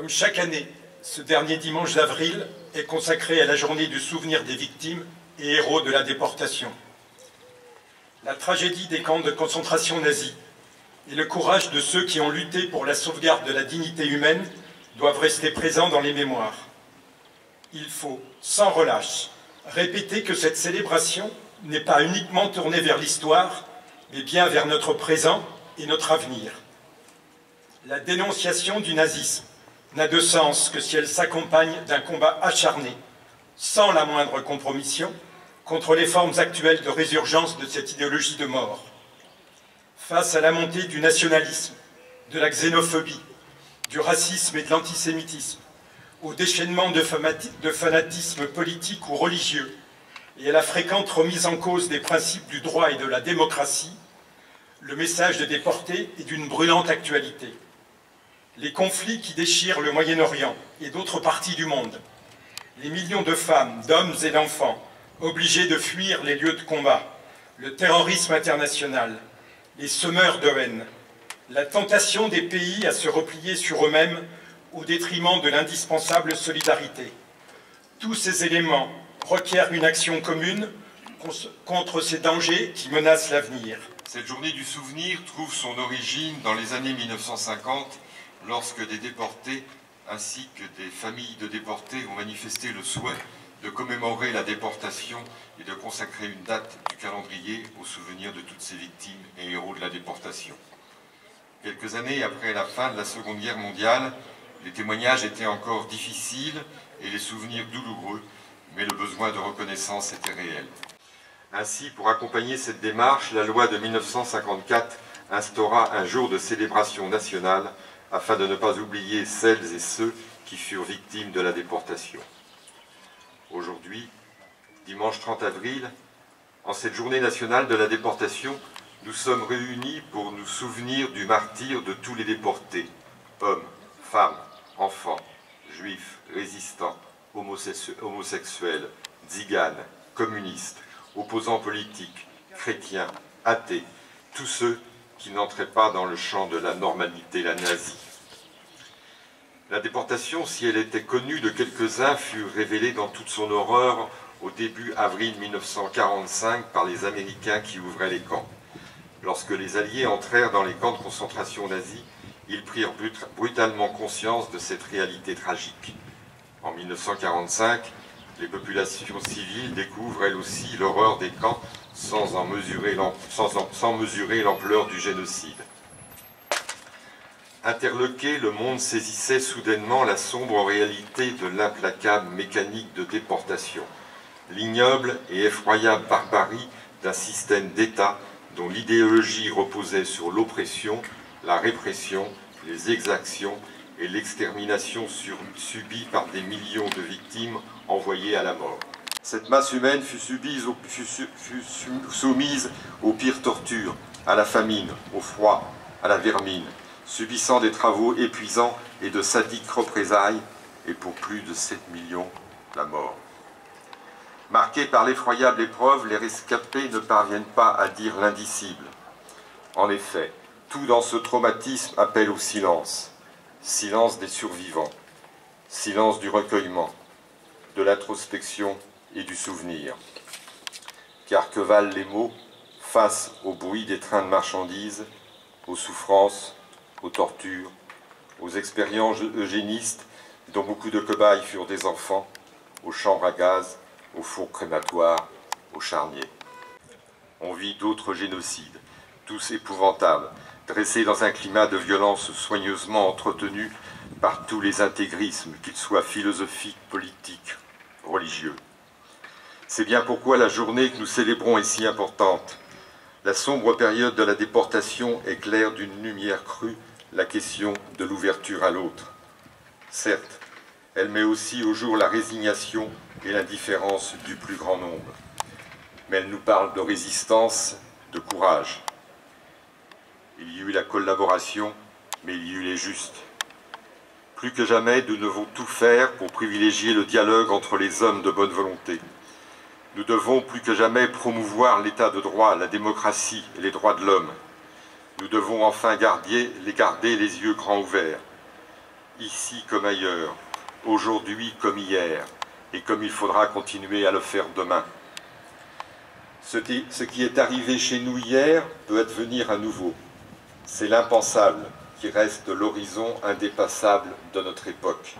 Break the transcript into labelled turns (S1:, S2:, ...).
S1: Comme chaque année, ce dernier dimanche d'avril est consacré à la journée du souvenir des victimes et héros de la déportation. La tragédie des camps de concentration nazis et le courage de ceux qui ont lutté pour la sauvegarde de la dignité humaine doivent rester présents dans les mémoires. Il faut, sans relâche, répéter que cette célébration n'est pas uniquement tournée vers l'histoire, mais bien vers notre présent et notre avenir. La dénonciation du nazisme n'a de sens que si elle s'accompagne d'un combat acharné, sans la moindre compromission, contre les formes actuelles de résurgence de cette idéologie de mort. Face à la montée du nationalisme, de la xénophobie, du racisme et de l'antisémitisme, au déchaînement de fanatisme politique ou religieux, et à la fréquente remise en cause des principes du droit et de la démocratie, le message des déportés est d'une brûlante actualité. Les conflits qui déchirent le Moyen-Orient et d'autres parties du monde, les millions de femmes, d'hommes et d'enfants obligés de fuir les lieux de combat, le terrorisme international, les semeurs de haine, la tentation des pays à se replier sur eux-mêmes au détriment de l'indispensable solidarité. Tous ces éléments requièrent une action commune contre ces dangers qui menacent l'avenir.
S2: Cette journée du souvenir trouve son origine dans les années 1950, lorsque des déportés ainsi que des familles de déportés ont manifesté le souhait de commémorer la déportation et de consacrer une date du calendrier au souvenir de toutes ces victimes et héros de la déportation. Quelques années après la fin de la Seconde Guerre mondiale, les témoignages étaient encore difficiles et les souvenirs douloureux, mais le besoin de reconnaissance était réel. Ainsi, pour accompagner cette démarche, la loi de 1954 instaura un jour de célébration nationale afin de ne pas oublier celles et ceux qui furent victimes de la déportation. Aujourd'hui, dimanche 30 avril, en cette journée nationale de la déportation, nous sommes réunis pour nous souvenir du martyre de tous les déportés, hommes, femmes, enfants, juifs, résistants, homosexuels, tziganes, communistes, opposants politiques, chrétiens, athées, tous ceux qui n'entraient pas dans le champ de la normalité, la nazie. La déportation, si elle était connue de quelques-uns, fut révélée dans toute son horreur au début avril 1945 par les Américains qui ouvraient les camps. Lorsque les Alliés entrèrent dans les camps de concentration nazis, ils prirent brutalement conscience de cette réalité tragique. En 1945, les populations civiles découvrent elles aussi l'horreur des camps sans mesurer l'ampleur du génocide. Interloqué, le monde saisissait soudainement la sombre réalité de l'implacable mécanique de déportation, l'ignoble et effroyable barbarie d'un système d'État dont l'idéologie reposait sur l'oppression, la répression, les exactions et l'extermination subie par des millions de victimes envoyées à la mort. Cette masse humaine fut soumise aux pires tortures, à la famine, au froid, à la vermine, subissant des travaux épuisants et de sadiques représailles, et pour plus de 7 millions, la mort. Marqués par l'effroyable épreuve, les rescapés ne parviennent pas à dire l'indicible. En effet, tout dans ce traumatisme appelle au silence. Silence des survivants, silence du recueillement, de l'introspection et du souvenir. Car que valent les mots face au bruit des trains de marchandises, aux souffrances, aux tortures, aux expériences eugénistes dont beaucoup de cobayes furent des enfants, aux chambres à gaz, aux fours crématoires, aux charniers. On vit d'autres génocides, tous épouvantables, dressés dans un climat de violence soigneusement entretenu par tous les intégrismes, qu'ils soient philosophiques, politiques, religieux. C'est bien pourquoi la journée que nous célébrons est si importante. La sombre période de la déportation éclaire d'une lumière crue la question de l'ouverture à l'autre. Certes, elle met aussi au jour la résignation et l'indifférence du plus grand nombre. Mais elle nous parle de résistance, de courage. Il y eut la collaboration, mais il y eut les justes. Plus que jamais, nous devons tout faire pour privilégier le dialogue entre les hommes de bonne volonté. Nous devons plus que jamais promouvoir l'état de droit, la démocratie et les droits de l'homme. Nous devons enfin garder les yeux grands ouverts. ici comme ailleurs, aujourd'hui comme hier, et comme il faudra continuer à le faire demain. Ce qui est arrivé chez nous hier peut advenir à nouveau. C'est l'impensable qui reste l'horizon indépassable de notre époque.